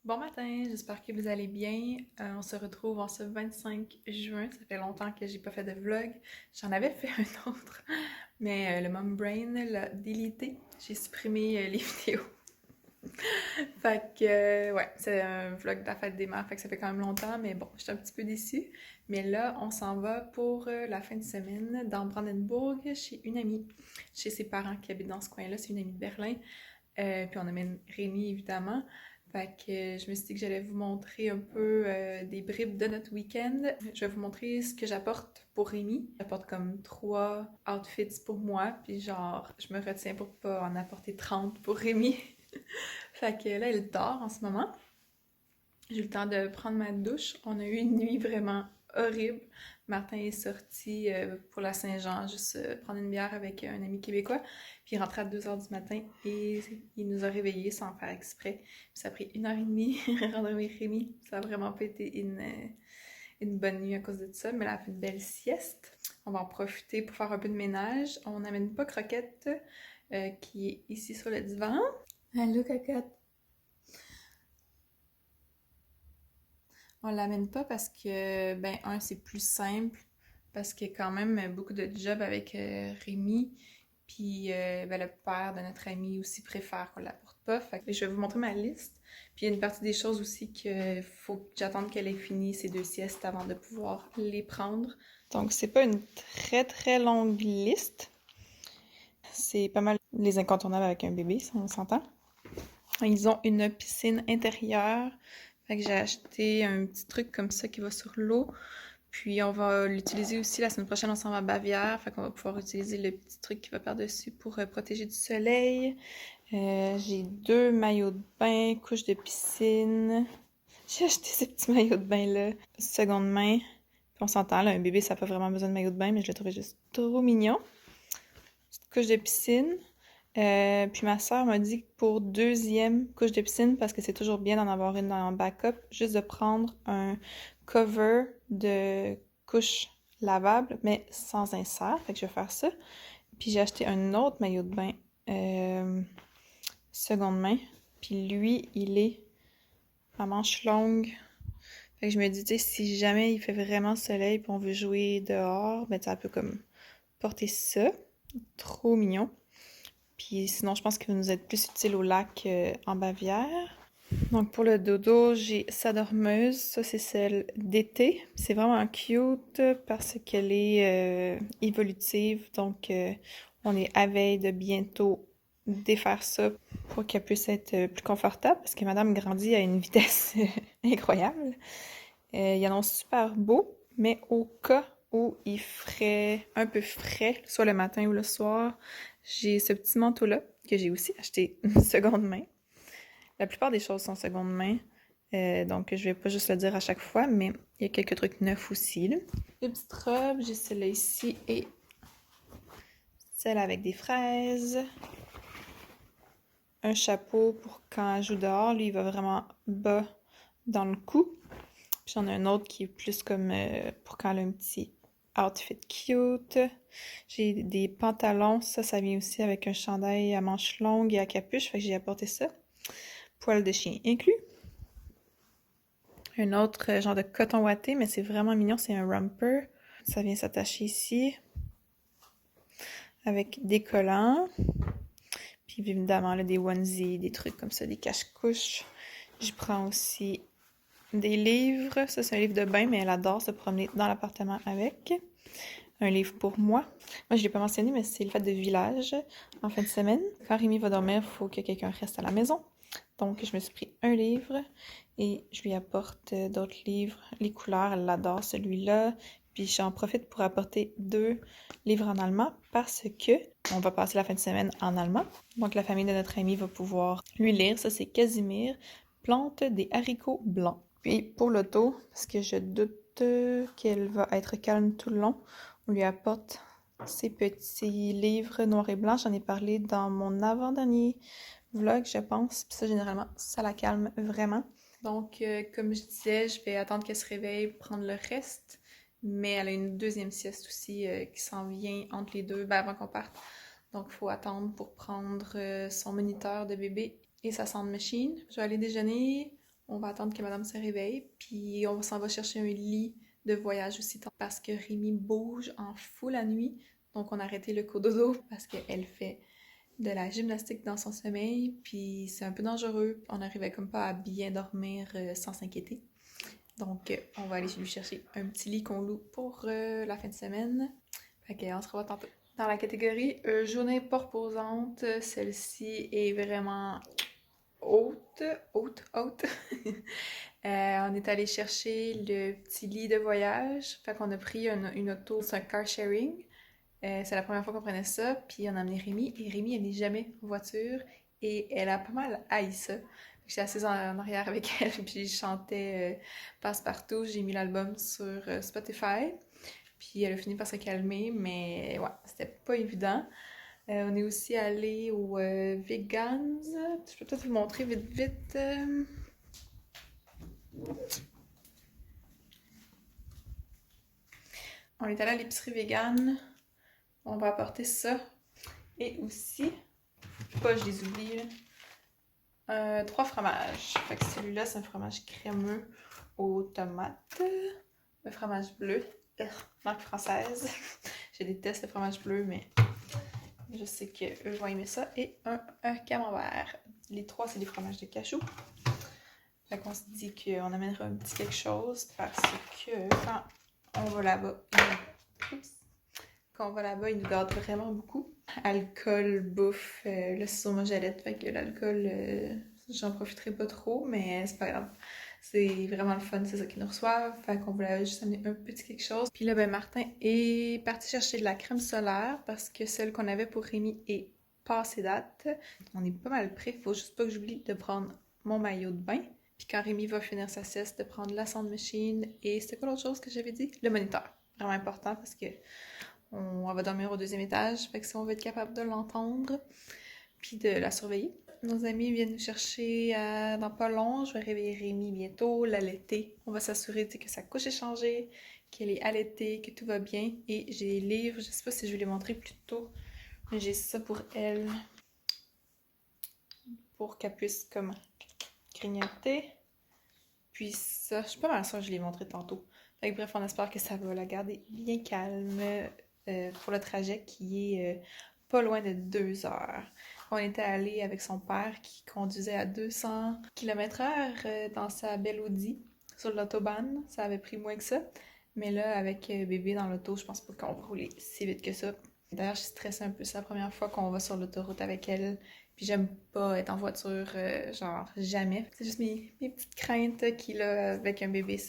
Bon matin, j'espère que vous allez bien. On se retrouve en ce 25 juin. Ça fait longtemps que j'ai pas fait de vlog. J'en avais fait un autre, mais le Mom Brain l'a délité. J'ai supprimé les vidéos. Fait que, ouais, c'est un vlog de la fête des mères, fait que ça fait quand même longtemps, mais bon, j'étais un petit peu déçue. Mais là, on s'en va pour la fin de semaine dans Brandenburg chez une amie, chez ses parents qui habitent dans ce coin-là. C'est une amie de Berlin. Puis on amène Rémi, évidemment. Fait que je me suis dit que j'allais vous montrer un peu des bribes de notre week-end. Je vais vous montrer ce que j'apporte pour Rémi. J'apporte comme 3 outfits pour moi, puis genre, je me retiens pour pas en apporter 30 pour Rémi. Fait que là, il dort en ce moment. J'ai eu le temps de prendre ma douche. On a eu une nuit vraiment horrible. Martin est sorti pour la Saint-Jean, juste prendre une bière avec un ami québécois. Puis il rentrait à 2 heures du matin et il nous a réveillés sans faire exprès. Puis ça a pris 1 heure et demie rendormir Rémi. Ça a vraiment pas été une bonne nuit à cause de ça, mais elle a fait une belle sieste. On va en profiter pour faire un peu de ménage. On n'amène pas Croquette qui est ici sur le divan. Allô, Cocotte! On l'amène pas parce que, ben, c'est plus simple, parce qu'il y a quand même beaucoup de jobs avec Rémi, puis ben, le père de notre ami aussi préfère qu'on l'apporte pas. Fait que je vais vous montrer ma liste. Puis il y a une partie des choses aussi qu'il faut que j'attende qu'elle ait fini ses 2 siestes avant de pouvoir les prendre. Donc c'est pas une très longue liste. C'est pas mal les incontournables avec un bébé, si on s'entend. Ils ont une piscine intérieure. Fait que j'ai acheté un petit truc comme ça qui va sur l'eau. Puis on va l'utiliser aussi la semaine prochaine, on s'en va à Bavière. Fait qu'on va pouvoir utiliser le petit truc qui va par-dessus pour protéger du soleil. J'ai 2 maillots de bain, couche de piscine. J'ai acheté ces petits maillots de bain-là, seconde main. Puis on s'entend, là, un bébé, ça n'a pas vraiment besoin de maillot de bain, mais je le trouvais juste trop mignon. Petite couche de piscine. Puis ma soeur m'a dit que pour deuxième couche de piscine, parce que c'est toujours bien d'en avoir une en backup, juste de prendre un cover de couche lavable, mais sans insert. Fait que je vais faire ça. Puis j'ai acheté un autre maillot de bain seconde main. Puis lui, il est à manches longues. Fait que je me dis, tu sais, si jamais il fait vraiment soleil puis on veut jouer dehors, ben ça peut comme porter ça. Trop mignon. Puis sinon, je pense qu'il va nous être plus utile au lac en Bavière. Donc pour le dodo, j'ai sa dormeuse. Ça, c'est celle d'été. C'est vraiment cute parce qu'elle est évolutive. Donc on est à veille de bientôt défaire ça pour qu'elle puisse être plus confortable parce que Madame grandit à une vitesse incroyable. Il annonce super beau, mais au cas où il ferait un peu frais, soit le matin ou le soir, j'ai ce petit manteau-là que j'ai aussi acheté une seconde main. La plupart des choses sont seconde main, donc je vais pas juste le dire à chaque fois, mais il y a quelques trucs neufs aussi. Là. Une petite robe, j'ai celle-là ici et celle avec des fraises. Un chapeau pour quand elle joue dehors, lui il va vraiment bas dans le cou. Puis j'en ai un autre qui est plus comme pour quand elle a un petit outfit cute. J'ai des pantalons, ça vient aussi avec un chandail à manches longues et à capuche, fait que j'ai apporté ça. Poil de chien inclus. Un autre genre de coton ouaté, mais c'est vraiment mignon, c'est un romper. Ça vient s'attacher ici avec des collants. Puis évidemment, là, des onesies, des trucs comme ça, des cache-couches. Je prends aussi des livres. Ça, c'est un livre de bain, mais elle adore se promener dans l'appartement avec. Un livre pour moi. Moi, je ne l'ai pas mentionné, mais c'est le fait de village en fin de semaine. Quand Rémi va dormir, il faut que quelqu'un reste à la maison. Donc, je me suis pris un livre et je lui apporte d'autres livres. Les couleurs, elle adore celui-là. Puis j'en profite pour apporter 2 livres en allemand parce que on va passer la fin de semaine en allemand. Donc, la famille de notre ami va pouvoir lui lire. Ça, c'est Casimir, plante des haricots blancs. Puis pour l'auto, parce que je doute qu'elle va être calme tout le long, on lui apporte ces petits livres noirs et blancs. J'en ai parlé dans mon avant-dernier vlog, je pense. Puis ça, généralement, ça la calme vraiment. Donc, comme je disais, je vais attendre qu'elle se réveille pour prendre le reste. Mais elle a une deuxième sieste aussi qui s'en vient entre les deux, ben, avant qu'on parte. Donc, il faut attendre pour prendre son moniteur de bébé et sa sound machine. Je vais aller déjeuner. On va attendre que madame se réveille, puis on s'en va chercher un lit de voyage aussi parce que Rémi bouge en fou la nuit. Donc on a arrêté le cododo parce qu'elle fait de la gymnastique dans son sommeil, puis c'est un peu dangereux. On n'arrivait comme pas à bien dormir sans s'inquiéter. Donc on va aller lui chercher un petit lit qu'on loue pour la fin de semaine. Fait qu'on se revoit tantôt. Dans la catégorie journée pas reposante, celle-ci est vraiment haute. On est allé chercher le petit lit de voyage. Fait qu'on a pris une auto, c'est un car sharing. C'est la première fois qu'on prenait ça, puis on a amené Rémi, et Rémi, elle n'est jamais en voiture, et elle a pas mal haï ça. J'étais assise en arrière avec elle, puis je chantais Passe-Partout, j'ai mis l'album sur Spotify, puis elle a fini par se calmer, mais ouais, c'était pas évident. On est aussi allé au Vegans, je peux peut-être vous montrer vite. On est allé à l'épicerie vegan. On va apporter ça. Et aussi, pas je les oublie, 3 fromages. Fait que celui-là, c'est un fromage crémeux aux tomates. Le fromage bleu, marque française. Je déteste le fromage bleu, mais je sais qu'eux vont aimer ça. Et un camembert. Les 3, c'est des fromages de cachou. Fait qu'on se dit qu'on amènera un petit quelque chose parce que quand on va là-bas, ils nous gardent vraiment beaucoup. Alcool, bouffe, là c'est sur ma jalette, fait que l'alcool, j'en profiterai pas trop, mais c'est pas grave. C'est vraiment le fun, c'est ça qu'ils nous reçoivent, fait qu'on voulait juste amener un petit quelque chose. Puis là, ben Martin est parti chercher de la crème solaire parce que celle qu'on avait pour Rémi est passée date. On est pas mal prêt, faut juste pas que j'oublie de prendre mon maillot de bain. Puis quand Rémi va finir sa sieste, de prendre la sound machine et c'était quoi l'autre chose que j'avais dit? Le moniteur. Vraiment important parce que on va dormir au 2e étage, fait que si on veut être capable de l'entendre, puis de la surveiller. Nos amis viennent nous chercher dans pas long. Je vais réveiller Rémi bientôt, l'allaiter. On va s'assurer que sa couche est changée, qu'elle est allaitée, que tout va bien. Et j'ai des livres, je sais pas si je vais les montrer plus tôt, mais j'ai ça pour elle, pour qu'elle puisse comme grignoter. Puis ça, je suis pas mal sûre que je l'ai montré tantôt. Fait que bref, on espère que ça va la garder bien calme pour le trajet qui est pas loin de 2 heures. On était allé avec son père qui conduisait à 200 km/h dans sa belle Audi sur l'autobahn. Ça avait pris moins que ça. Mais là, avec bébé dans l'auto, je pense pas qu'on va rouler si vite que ça. D'ailleurs, je suis stressée un peu. C'est la première fois qu'on va sur l'autoroute avec elle. Puis j'aime pas être en voiture, genre jamais. C'est juste mes petites craintes qui, là, avec un bébé,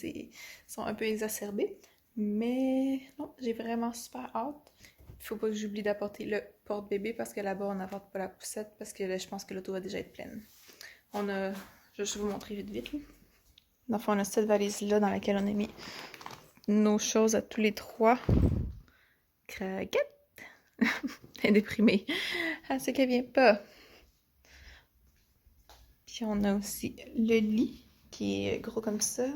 sont un peu exacerbées. Mais non, j'ai vraiment super hâte. Faut pas que j'oublie d'apporter le porte-bébé parce que là-bas, on n'apporte pas la poussette parce que là, je pense que l'auto va déjà être pleine. On a... Je vais juste vous montrer vite. Dans le fond, on a cette valise-là dans laquelle on a mis nos choses à tous les 3. Craquette! Elle est déprimée. Elle sait qu'elle vient pas. Puis on a aussi le lit qui est gros comme ça.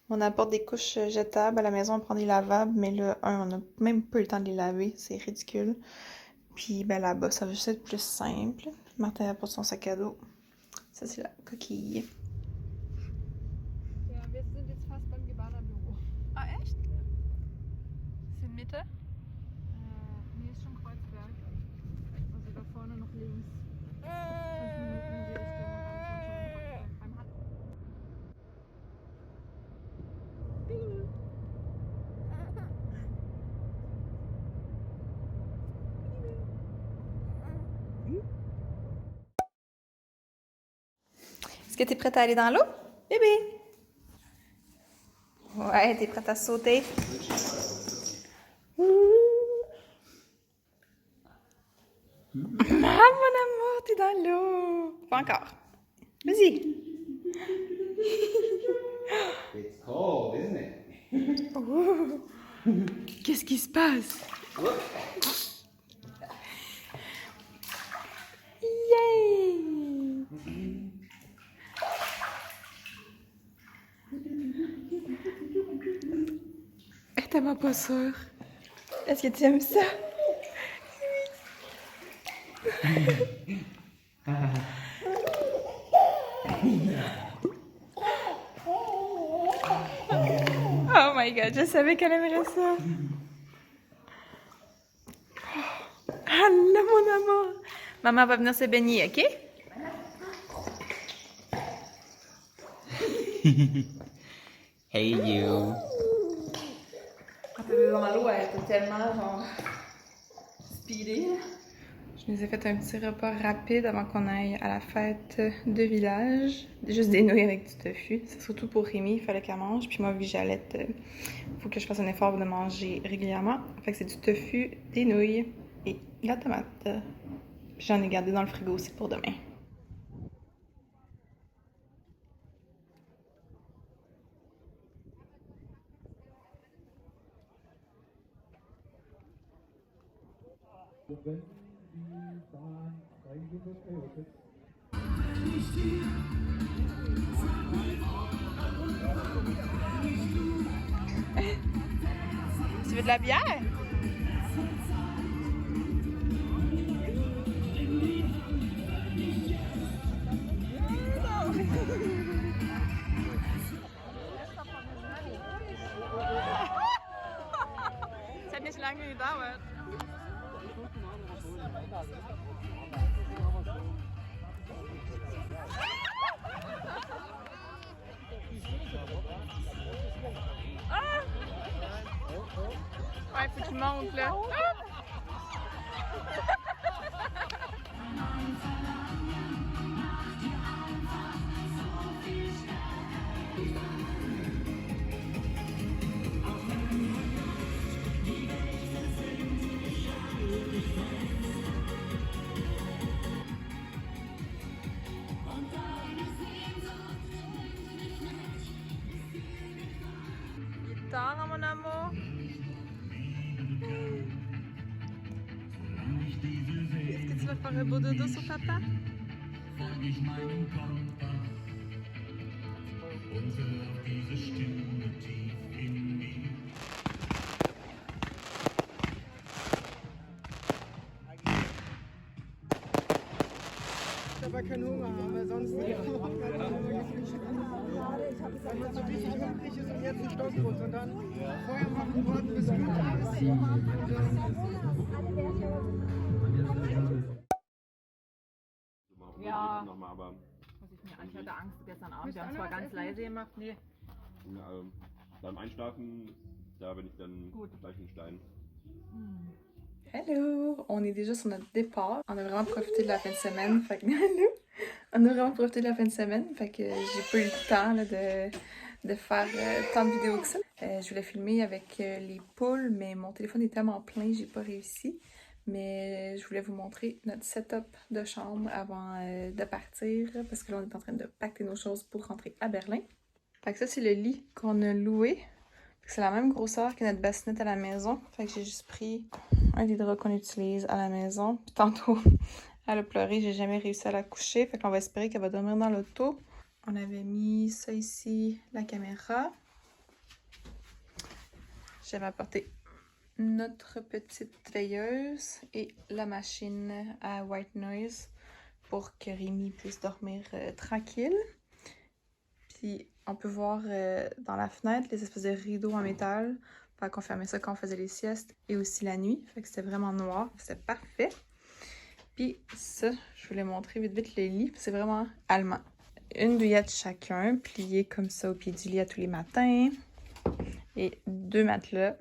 On apporte des couches jetables. À la maison, on prend des lavables, mais là, on n'a même pas eu le temps de les laver. C'est ridicule. Puis ben là-bas, ça va juste être plus simple. Martin apporte son sac à dos. Ça, c'est la coquille. Ja, wir sind jetzt fast beim Gebana-Büro. Ah, echt? C'est une Mitte? Nee, ist schon Kreuzberg. Also da vorne noch links. 5 Minuten in die Richtung und dann ist man schon in Kreuzberg. Beim Hand. Est-ce que t'es prête à aller dans l'eau? Bébé! Ouais, t'es prête à sauter? Ah, mon amour, t'es dans l'eau! Pas encore. Vas-y! It's cold, isn't it? Oh. Qu'est-ce qui se passe? Yay! Elle tellement pas sûre. Est-ce que tu aimes ça? my god, je savais qu'elle aimerait ça. Ah là, mon amour. Maman va venir se baigner, ok? Hey you. Quand elle est dans l'eau, elle était tellement genre speedée. Je nous ai fait un petit repas rapide avant qu'on aille à la fête de village. Juste des nouilles avec du tofu. C'est surtout pour Rémi, il fallait qu'elle mange. Puis moi, vu que j'allais, faut que je fasse un effort de manger régulièrement. Fait que c'est du tofu, des nouilles et de la tomate. Puis j'en ai gardé dans le frigo aussi pour demain. Tu veux de la bière? Es hat nicht lange gedauert. Ouais, faut qu'il monte là. Il dort, hein, mon amour. Est-ce que tu vas faire un beau dodo sur papa? Aber keinen Hunger haben, weil sonst nicht. Wenn man so richtig hungrig ist und jetzt einen Stock runter und dann vorher machen, warten bis Ja. Nochmal, aber Muss ich mir an. Ich hatte Angst gestern Abend. Wir haben zwar ganz leise gemacht. Nee. beim Einschlafen, da bin ich dann Gut. gleich ein Stein. Hello! On est déjà sur notre départ. On a vraiment profité de la fin de semaine. Fait que, hello! On a vraiment profité de la fin de semaine. Fait que j'ai pas eu le temps là, de faire tant de vidéos que ça. Je voulais filmer avec les poules, mais mon téléphone est tellement plein, j'ai pas réussi. Mais je voulais vous montrer notre setup de chambre avant de partir. Parce que là, on est en train de pacter nos choses pour rentrer à Berlin. Fait que ça, c'est le lit qu'on a loué. C'est la même grosseur que notre bassinette à la maison. Fait que j'ai juste pris un lit de drap qu'on utilise à la maison. Puis tantôt, elle a pleuré, j'ai jamais réussi à la coucher. Fait qu'on va espérer qu'elle va dormir dans l'auto. On avait mis ça ici, la caméra. J'avais apporté notre petite veilleuse et la machine à white noise pour que Rémi puisse dormir tranquille. Puis on peut voir dans la fenêtre les espèces de rideaux en métal. Fait qu'on fermait ça quand on faisait les siestes et aussi la nuit. Fait que c'était vraiment noir, c'était parfait. Puis ça, je voulais montrer vite vite les lits. C'est vraiment allemand. Une douillette chacun, pliée comme ça au pied du lit à tous les matins. Et 2 matelas.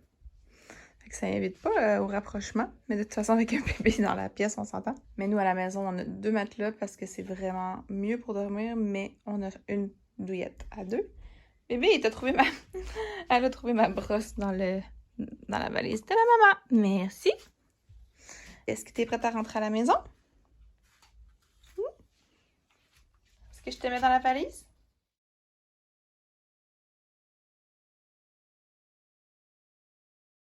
Fait que ça n'invite pas au rapprochement. Mais de toute façon, avec un bébé dans la pièce, on s'entend. Mais nous, à la maison, on a 2 matelas parce que c'est vraiment mieux pour dormir. Mais on a une douillette à 2. Bébé, elle a trouvé ma brosse dans la valise de la maman. Merci. Est-ce que tu es prête à rentrer à la maison? Est-ce que je te mets dans la valise?